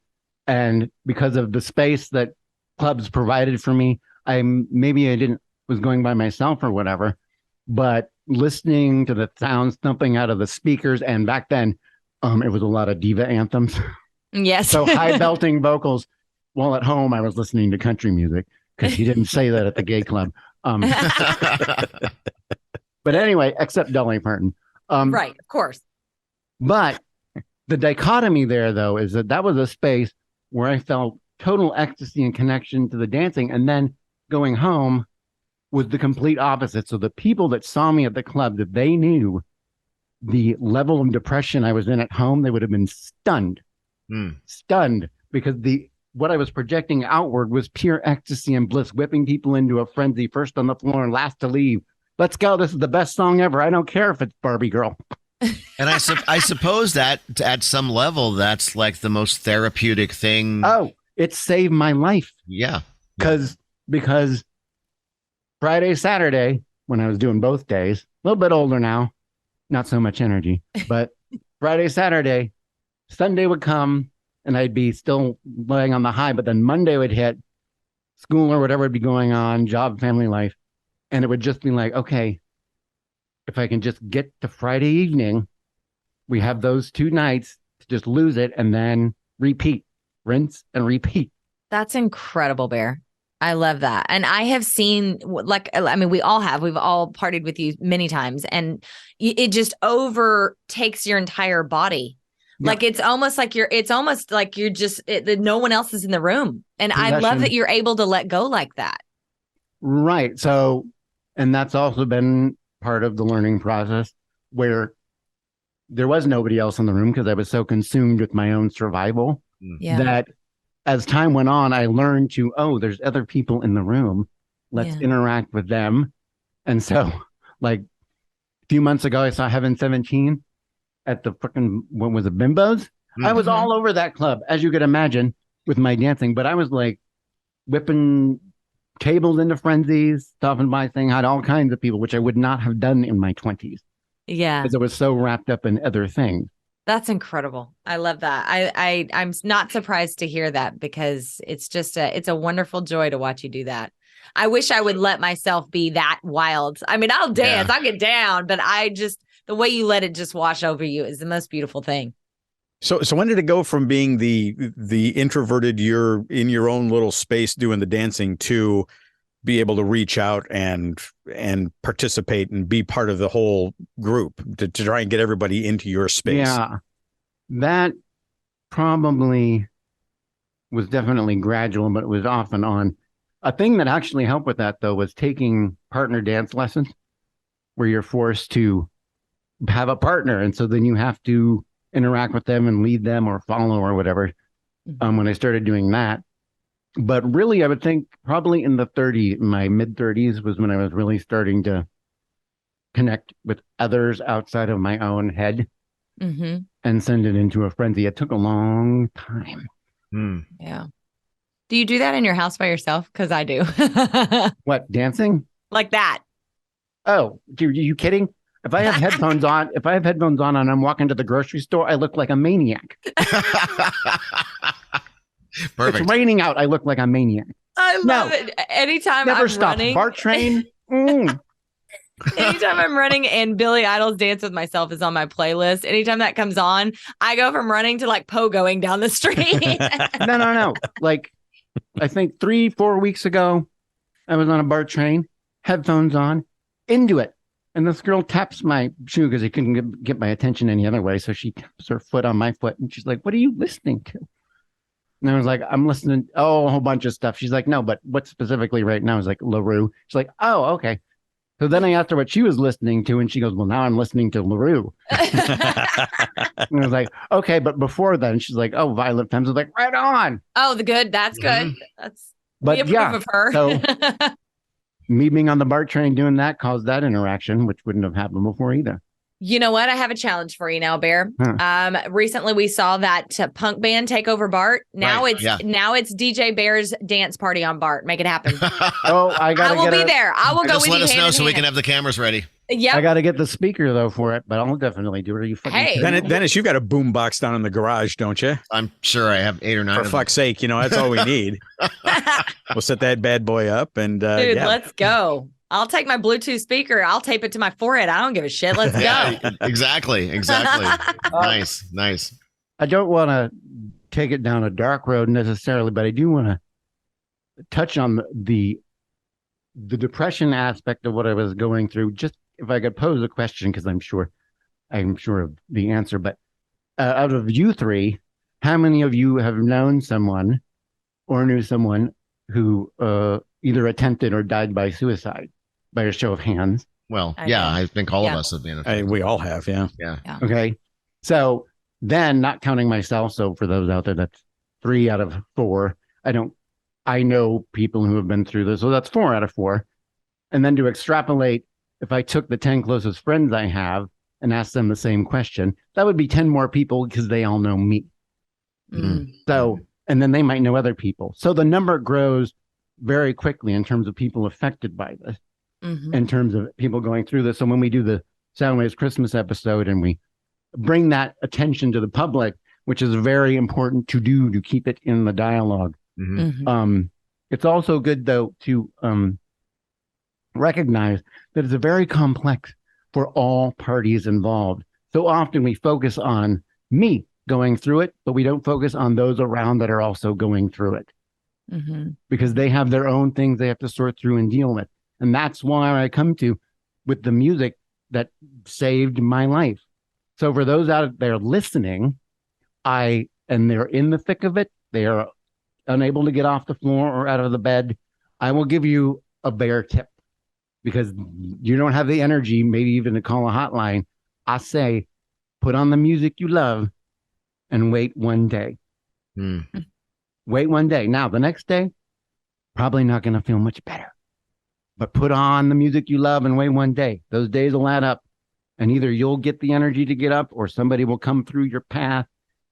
and because of the space that clubs provided for me. Maybe I was going by myself or whatever, but listening to the sounds thumping out of the speakers, and back then, it was a lot of diva anthems. Yes. So high belting vocals. While at home, I was listening to country music, because you didn't say that at the gay club. But anyway, except Dolly Parton. Right, of course. But the dichotomy there, though, is that was a space where I felt total ecstasy and connection to the dancing. And then going home was the complete opposite. So the people that saw me at the club, if they knew the level of depression I was in at home, they would have been stunned. Stunned, because what I was projecting outward was pure ecstasy and bliss, whipping people into a frenzy, first on the floor and last to leave. Let's go. This is the best song ever. I don't care if it's Barbie Girl. And I suppose that at some level, that's like the most therapeutic thing. Oh, it saved my life. Yeah. Because Friday, Saturday, when I was doing both days, a little bit older now, not so much energy, but Friday, Saturday, Sunday would come and I'd be still laying on the high, but then Monday would hit, school or whatever would be going on, job, family life. And it would just be like, okay, if I can just get to Friday evening, we have those 2 nights to just lose it and then repeat, rinse and repeat. That's incredible, Bear. I love that. And I have seen, we've all partied with you many times, and it just overtakes your entire body. Yeah. Like it's almost like you're just, no one else is in the room. And I love that you're able to let go like that. Right. So, and that's also been part of the learning process, where there was nobody else in the room because I was so consumed with my own survival that as time went on, I learned there's other people in the room. Let's interact with them. And so, like a few months ago, I saw Heaven 17 at the freaking, what was it, Bimbos? Mm-hmm. I was all over that club, as you could imagine, with my dancing, but I was like whipping tables into frenzies, stopping by, saying hi to all kinds of people, which I would not have done in my 20s. Yeah. Because I was so wrapped up in other things. That's incredible. I love that. I'm not surprised to hear that, because it's just it's a wonderful joy to watch you do that. I wish I would let myself be that wild. I mean, I'll dance, I'll get down, but the way you let it just wash over you is the most beautiful thing. So when did it go from being the introverted, you're in your own little space doing the dancing, to be able to reach out and participate and be part of the whole group to try and get everybody into your space? Yeah, that probably was definitely gradual, but it was off and on. A thing that actually helped with that, though, was taking partner dance lessons, where you're forced to have a partner. And so then you have to interact with them and lead them or follow or whatever. When I started doing that, But really, I would think probably in the my mid 30s was when I was really starting to connect with others outside of my own head and send it into a frenzy. It took a long time. Yeah. Do you do that in your house by yourself? Because I do. What, dancing? Like that. Oh, are you kidding? If I have headphones on, and I'm walking to the grocery store, I look like a maniac. Perfect. It's raining out. I look like a maniac. I love it. Anytime Never I'm stop. running. BART train. Anytime I'm running and Billy Idol's Dance with Myself is on my playlist, anytime that comes on, I go from running to like pogoing down the street. No. Like, I think 3-4 weeks ago, I was on a BART train, headphones on, into it. And this girl taps my shoe because he couldn't get my attention any other way. So she taps her foot on my foot and she's like, "What are you listening to?" And I was like, "I'm listening, a whole bunch of stuff." She's like, "No, but what specifically right now?" I was like, LaRue. She's like, "Oh, okay." So then I asked her what she was listening to, and she goes, "Well, now I'm listening to LaRue." And I was like, "Okay, but before then," she's like, "Oh, Violent Femmes." I was like, "Right on." Oh, the good. That's good. That's But we approve yeah, of her. So me being on the BART train doing that caused that interaction, which wouldn't have happened before either. You know what? I have a challenge for you now, Bear. Recently we saw that punk band take over BART. Now it's DJ Bear's dance party on BART. Make it happen. Oh, I will be there. I will go just with let you us know so we hand. can have the cameras ready. Yep. I got to get the speaker though for it, but I'll definitely do it. Are you fucking Hey. Dennis, you got a boom box down in the garage, don't you? I'm sure I have 8 or 9. For fuck's sake, that's all we need. We'll set that bad boy up and dude, let's go. I'll take my Bluetooth speaker. I'll tape it to my forehead. I don't give a shit. Let's go. Exactly. Nice. I don't want to take it down a dark road necessarily, but I do want to touch on the depression aspect of what I was going through. Just if I could pose a question, because I'm sure of the answer. But out of you three, how many of you have known someone or knew someone who either attempted or died by suicide? By a show of hands. Well, I think all of us have been. We all have, yeah. Okay. So then, not counting myself, so for those out there, that's 3 out of 4. I know people who have been through this, so that's 4 out of 4. And then to extrapolate, if I took the 10 closest friends I have and asked them the same question, that would be 10 more people because they all know me. So, and then they might know other people. So the number grows very quickly in terms of people affected by this. In terms of people going through this. So when we do the Soundwaves Christmas episode and we bring that attention to the public, which is very important to do to keep it in the dialogue. It's also good, though, to recognize that it's a very complex for all parties involved. So often we focus on me going through it, but we don't focus on those around that are also going through it because they have their own things they have to sort through and deal with. And that's why I come to with the music that saved my life. So for those out there listening, and they're in the thick of it, they are unable to get off the floor or out of the bed, I will give you a Bear tip because you don't have the energy, maybe even to call a hotline. I say, put on the music you love and wait one day. Wait one day. Now, the next day, probably not going to feel much better. But put on the music you love and wait one day. Those days will add up. And either you'll get the energy to get up or somebody will come through your path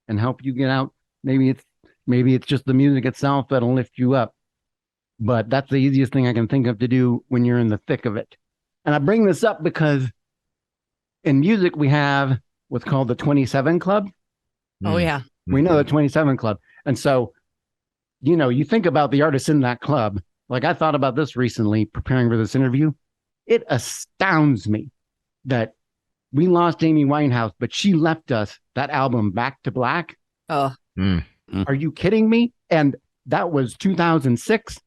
and help you get out. Maybe it's just the music itself that'll lift you up. But that's the easiest thing I can think of to do when you're in the thick of it. And I bring this up because in music, we have what's called the 27 Club. Oh, yeah. We know the 27 Club. And so, you think about the artists in that club. Like I thought about this recently, preparing for this interview. It astounds me that we lost Amy Winehouse, but she left us that album Back to Black. Oh, Are you kidding me? And that was 2006.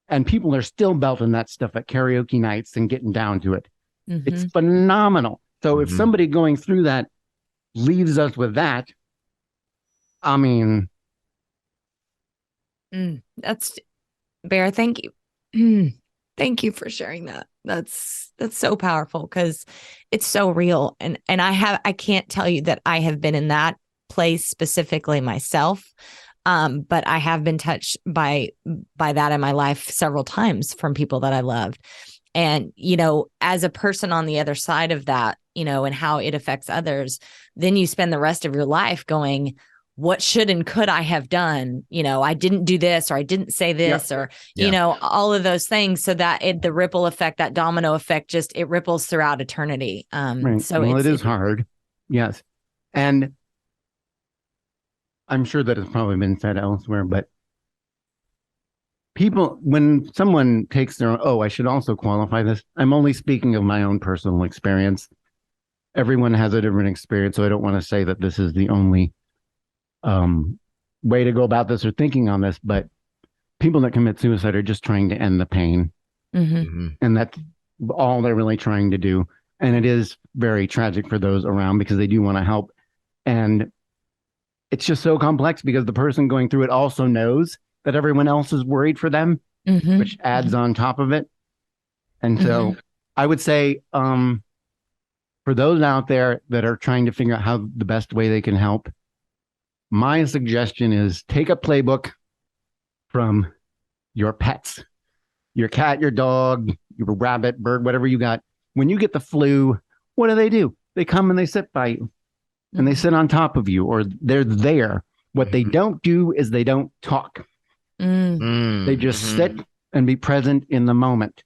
And people are still belting that stuff at karaoke nights and getting down to it. It's phenomenal. So if somebody going through that leaves us with that, I mean. That's Bear, thank you. Thank you for sharing that. That's so powerful because it's so real. And I can't tell you that I have been in that place specifically myself. But I have been touched by that in my life several times from people that I loved. And, as a person on the other side of that, and how it affects others, then you spend the rest of your life going, what should and could I have done? I didn't do this, or I didn't say this, or, all of those things, so that the ripple effect, that domino effect, it ripples throughout eternity. Right. So well, it is hard. Yes. And I'm sure that it's probably been said elsewhere, but people, when someone takes their own, I should also qualify this. I'm only speaking of my own personal experience. Everyone has a different experience, so I don't want to say that this is the only way to go about this or thinking on this, but people that commit suicide are just trying to end the pain. And that's all they're really trying to do. And it is very tragic for those around, because they do want to help. And it's just so complex, because the person going through it also knows that everyone else is worried for them, which adds on top of it. And so I would say, for those out there that are trying to figure out how the best way they can help, my suggestion is take a playbook from your pets, your cat, your dog, your rabbit, bird, whatever you got. When you get the flu, what do? They come and they sit by you, and they sit on top of you, or they're there. What they don't do is they don't talk. They just sit and be present in the moment.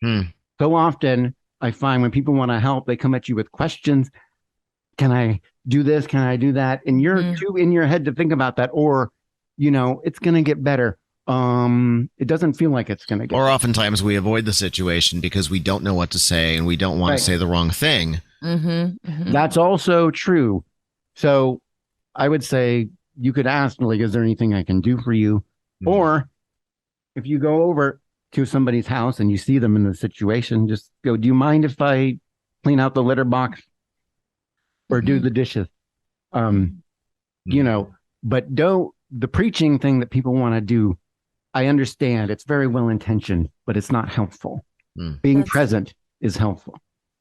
So often I find when people want to help, they come at you with questions. Can I do this? Can I do that? And you're too in your head to think about that. Or, it's going to get better. It doesn't feel like it's going to get Or better. oftentimes we avoid the situation because we don't know what to say, and we don't want to say the wrong thing. That's also true. So I would say you could ask, like, is there anything I can do for you? Or if you go over to somebody's house and you see them in the situation, just go, do you mind if I clean out the litter box or do the dishes? But the preaching thing that people want to do, I understand it's very well intentioned, but it's not helpful. Being present is helpful.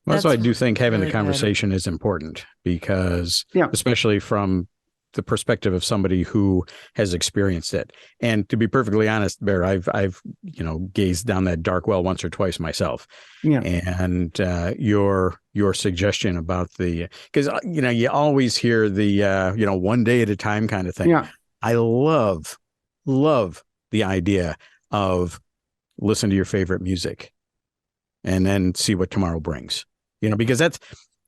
Well, that's why I do think having really the conversation is important, because especially from the perspective of somebody who has experienced it. And to be perfectly honest, Bear, I've gazed down that dark well once or twice myself. And your suggestion about because you always hear the one day at a time kind of thing. I love the idea of listen to your favorite music and then see what tomorrow brings. Because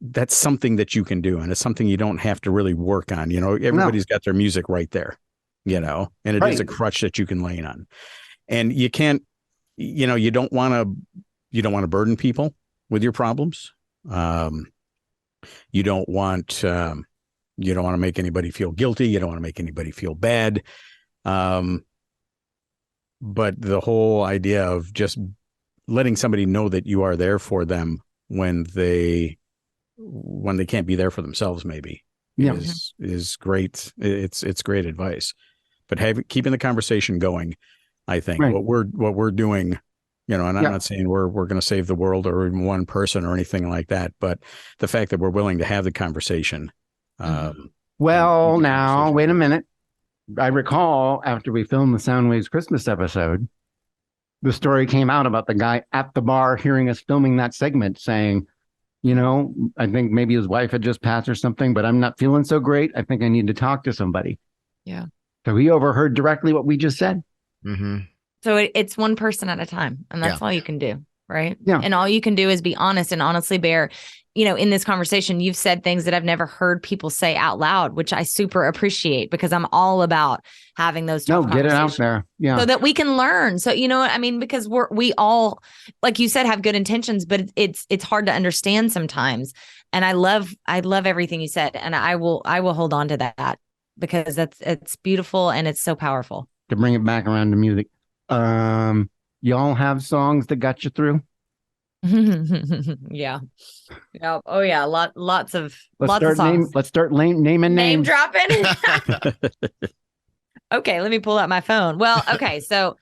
that's something that you can do, and it's something you don't have to really work on. Everybody's got their music right there, and it is a crutch that you can lean on. And you can't, you don't want to burden people with your problems. You don't want to make anybody feel guilty. You don't want to make anybody feel bad. But the whole idea of just letting somebody know that you are there for them when they can't be there for themselves, maybe is great. It's great advice. But keeping the conversation going, I think what we're doing, and I'm not saying we're going to save the world or even one person or anything like that, but the fact that we're willing to have the conversation. Well, now wait a minute. I recall after we filmed the Soundwaves Christmas episode, the story came out about the guy at the bar hearing us filming that segment saying, I think maybe his wife had just passed or something, but I'm not feeling so great. I think I need to talk to somebody. Yeah. So he overheard directly what we just said. So it's one person at a time, and that's all you can do. Right. Yeah. And all you can do is be honest. And honestly, Bear, in this conversation, you've said things that I've never heard people say out loud, which I super appreciate, because I'm all about having those tough get it out there. Yeah. So that we can learn. So, because we all, like you said, have good intentions, but it's hard to understand sometimes. And I love everything you said. And I will hold on to that, because it's beautiful and it's so powerful. To bring it back around to music. Y'all have songs that got you through? Yeah. Oh yeah. Lots of songs. Let's start naming names. Name dropping. Okay, let me pull out my phone. Well, okay, so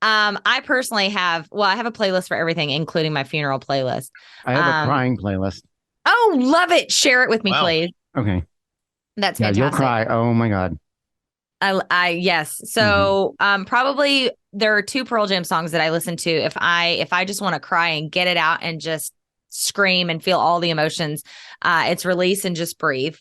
I personally have I have a playlist for everything, including my funeral playlist. I have a crying playlist. Oh, love it. Share it with me, please. Okay. That's fantastic. You'll cry. Oh my God. Yes. So probably there are 2 Pearl Jam songs that I listen to if I just want to cry and get it out and just scream and feel all the emotions. It's Release and Just Breathe.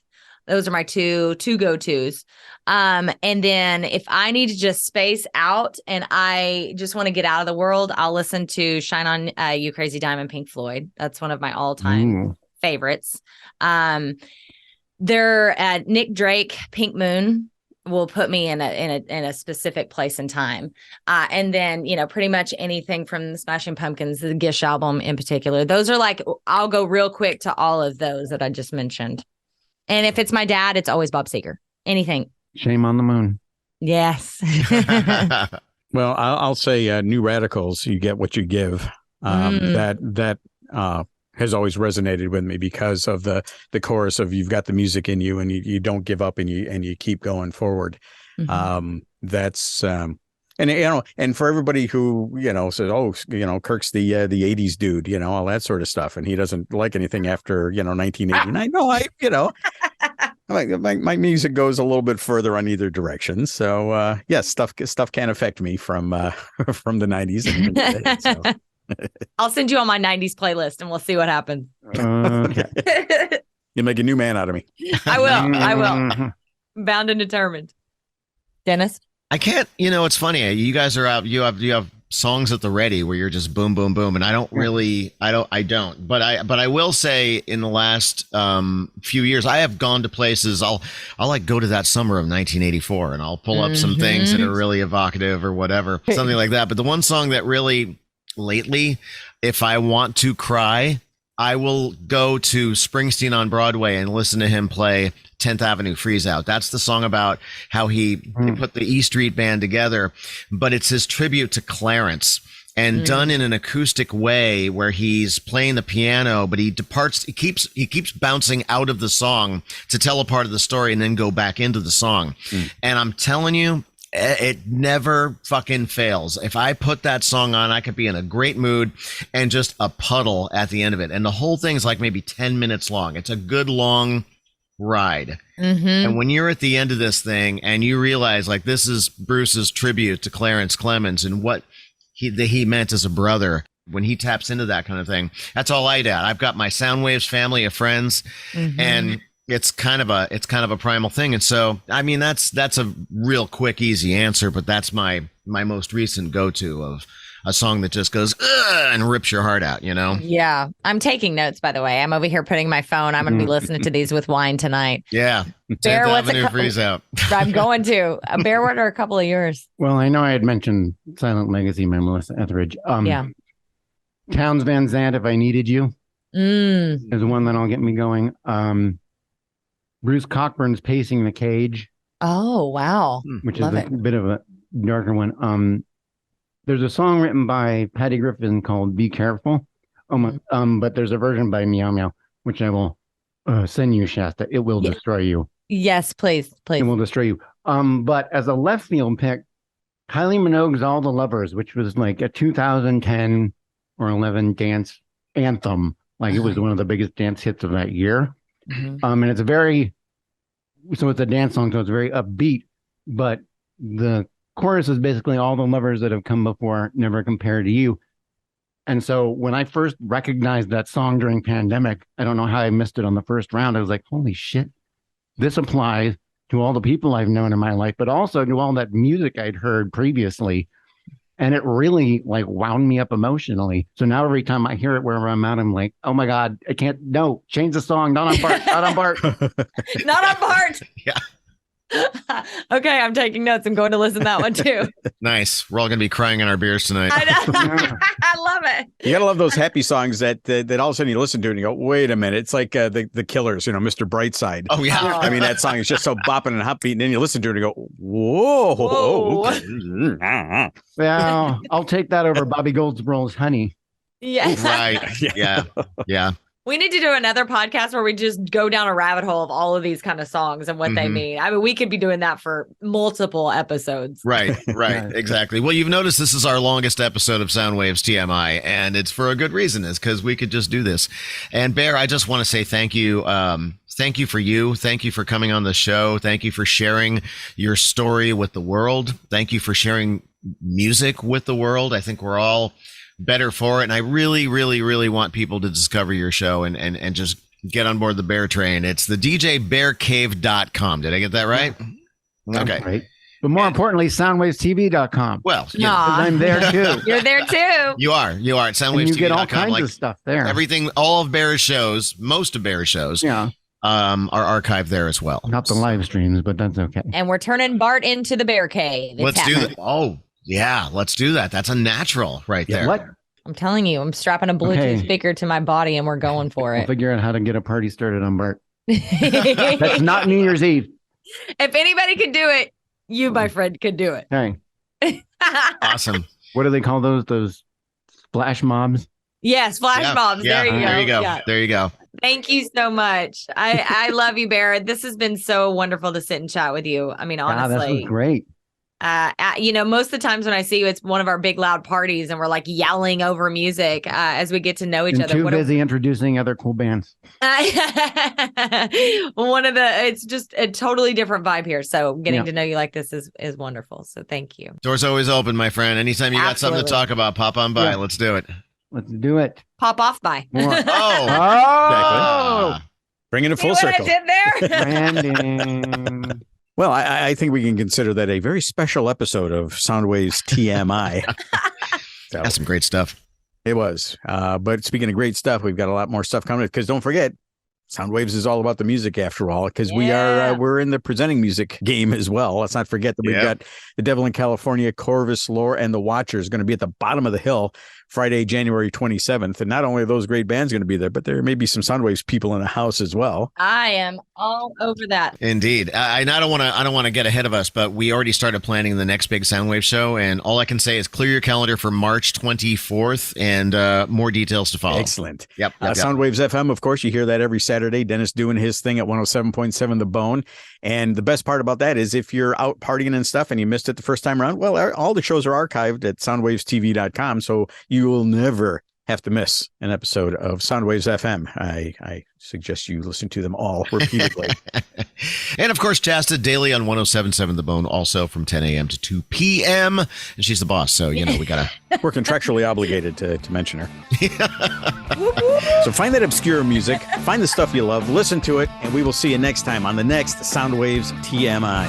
Those are my two go-tos. And then if I need to just space out and I just want to get out of the world, I'll listen to Shine On You Crazy Diamond, Pink Floyd. That's one of my all-time favorites. They're at Nick Drake, Pink Moon will put me in a specific place and time. And then, pretty much anything from the Smashing Pumpkins, the Gish album in particular. Those are like, I'll go real quick to all of those that I just mentioned. And if it's my dad, it's always Bob Seger. Anything. Shame on the Moon. Yes. Well, I'll say New Radicals, You Get What You Give. That has always resonated with me because of the chorus of you've got the music in you and you don't give up and you keep going forward. That's and for everybody who says, oh, Kirk's the 80s dude, all that sort of stuff, and he doesn't like anything after 1989. No, my music goes a little bit further on either direction. So yes, stuff can affect me from the 90s. And today, so. I'll send you on my 90s playlist and we'll see what happens. Okay. You'll make a new man out of me. I will. Bound and determined. Dennis? I can't, it's funny. You guys are out. You have songs at the ready where you're just boom, boom, boom. And I don't. But I will say in the last few years, I have gone to places. I'll like go to that summer of 1984 and I'll pull up some things that are really evocative or whatever, something like that. But the one song that really lately, if I want to cry, I will go to Springsteen on Broadway and listen to him play 10th Avenue Freeze Out. That's the song about how he put the E Street Band together, but it's his tribute to Clarence and done in an acoustic way where he's playing the piano, but he keeps bouncing out of the song to tell a part of the story and then go back into the song. And I'm telling you, it never fucking fails. If I put that song on, I could be in a great mood and just a puddle at the end of it. And the whole thing's like maybe 10 minutes long. It's a good long ride. And when you're at the end of this thing and you realize like this is Bruce's tribute to Clarence Clemens and what he meant as a brother, when he taps into that kind of thing, that's all I got. I've got my Soundwaves family of friends and it's kind of a primal thing. And so, I mean, that's a real quick, easy answer, but that's my most recent go-to of a song that just goes and rips your heart out, Yeah. I'm taking notes, by the way. I'm over here putting my phone. I'm going to be listening to these with wine tonight. Yeah. Bear, 10th Avenue Freeze Out. I'm going to. Bear, what are a couple of yours? Well, I know I had mentioned Silent Legacy by Melissa Etheridge. Townes Van Zandt, If I Needed You, is one that'll get me going. Bruce Cockburn's Pacing the Cage. Oh, wow. Which is a bit of a darker one. There's a song written by Patty Griffin called Be Careful. But there's a version by Meow Meow, which I will send you, Shasta. It will destroy you. Yes, please. It will destroy you. But as a left field pick, Kylie Minogue's All the Lovers, which was like a 2010 or 11 dance anthem. Like it was one of the biggest dance hits of that year. And it's it's a dance song, so it's very upbeat, but the chorus is basically all the lovers that have come before never compare to you. And so when I first recognized that song during pandemic, I don't know how I missed it on the first round. I was like, holy shit, this applies to all the people I've known in my life, but also to all that music I'd heard previously. And it really like wound me up emotionally. So now every time I hear it wherever I'm at, I'm like, oh my God, I can't, no, change the song. Not on Bart, not on Bart. Not on Bart. Yeah. Okay, I'm taking notes. I'm going to listen to that one too. Nice. We're all going to be crying in our beers tonight. I know. I love it. You got to love those happy songs that all of a sudden you listen to and you go, wait a minute. It's like the Killers, Mr. Brightside. Oh, yeah. I mean, that song is just so bopping and upbeat. And then you listen to it and you go, whoa. Okay. Well, I'll take that over Bobby Goldsboro's Honey. Yes. Right. Yeah. Yeah. We need to do another podcast where we just go down a rabbit hole of all of these kind of songs and what they mean. I mean, we could be doing that for multiple episodes. Right, exactly. Well, you've noticed this is our longest episode of Soundwaves TMI, and it's for a good reason. It's because we could just do this. And Bear, I just want to say thank you. thank you for you. Thank you for coming on the show. Thank you for sharing your story with the world. Thank you for sharing music with the world. I think we're all better for it. And I really, really, really want people to discover your show and just get on board the bear train. It's the djbearcave.com. Did I get that right? Okay. Right. But more importantly, soundwavestv.com. Well, I'm there too. You're there too. You are at soundwavestv.com. And you get all kinds of stuff there. Everything, all of Bear's shows, most of Bear's shows, are archived there as well. Not the live streams, but that's okay. And we're turning Bart into the bear cave. Let's do that. Oh, yeah, let's do that. That's a natural right there. What? I'm telling you, I'm strapping a Bluetooth speaker to my body and we're going for We'll it. figure out how to get a party started on Bart. That's not New Year's Eve. If anybody could do it, you, my friend, could do it. Hey, Awesome. what do they call those? Those splash mobs? Yes, flash mobs. Yeah, There you go. There you go. Yeah. There you go. Thank you so much. I love you, Bear. This has been so wonderful to sit and chat with you. I mean, honestly, that was great. Most of the times when I see you, it's one of our big loud parties and we're like yelling over music as we get to know each other. Too busy introducing other cool bands. It's just a totally different vibe here. So getting to know you like this is wonderful. So thank you. Door's always open, my friend. Anytime you got something to talk about, pop on by. Let's do it. Let's do it. Pop off by. Exactly. Bringing it full circle. What I did there? Branding. Well, I think we can consider that a very special episode of Soundwaves TMI. So, That's some great stuff. it was. But speaking of great stuff, we've got a lot more stuff coming because don't forget, Soundwaves is all about the music after all, because we're in the presenting music game as well. Let's not forget that we've got The Devil in California, Corvus, Lore, and The Watchers going to be at the bottom of the hill Friday, January 27th. And not only are those great bands going to be there, but there may be some Soundwaves people in the house as well. I am all over that. Indeed. I don't want to get ahead of us, but we already started planning the next big Soundwave show. And all I can say is clear your calendar for March 24th and more details to follow. Excellent. Yep. Soundwaves FM, of course, you hear that every Saturday. Dennis doing his thing at 107.7 The Bone. And the best part about that is if you're out partying and stuff and you missed it the first time around, well, all the shows are archived at soundwavestv.com. So you will never have to miss an episode of Soundwaves FM. I suggest you listen to them all repeatedly. And of course, Chasta daily on 107.7 The Bone, also from 10 a.m. to 2 p.m. And she's the boss, so we gotta. We're contractually obligated to mention her. So find that obscure music, find the stuff you love, listen to it, and we will see you next time on the next Soundwaves TMI.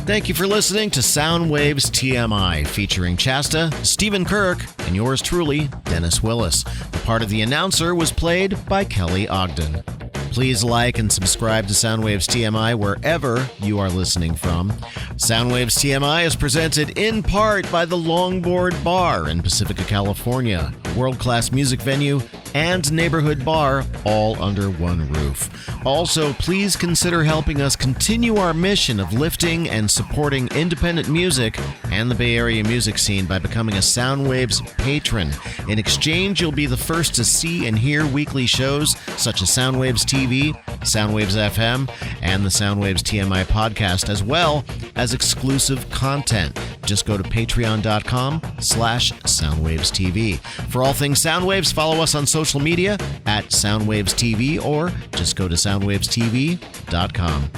Thank you for listening to Soundwaves TMI, featuring Chasta, Stephen Kirk, and yours truly, Dennis Willis. The part of the announcer was played by Kelly Ogden. Please like and subscribe to Soundwaves TMI wherever you are listening from. Soundwaves TMI is presented in part by the Longboard Bar in Pacifica, California, a world-class music venue and neighborhood bar, all under one roof. Also, please consider helping us continue our mission of lifting and supporting independent music and the Bay Area music scene by becoming a Soundwaves patron. In exchange, you'll be the first to see and hear weekly shows such as Soundwaves TV, Soundwaves FM, and the Soundwaves TMI podcast, as well as exclusive content. Just go to patreon.com/SoundwavesTV. For all things Soundwaves, follow us on social media at Soundwaves TV or just go to soundwavestv.com.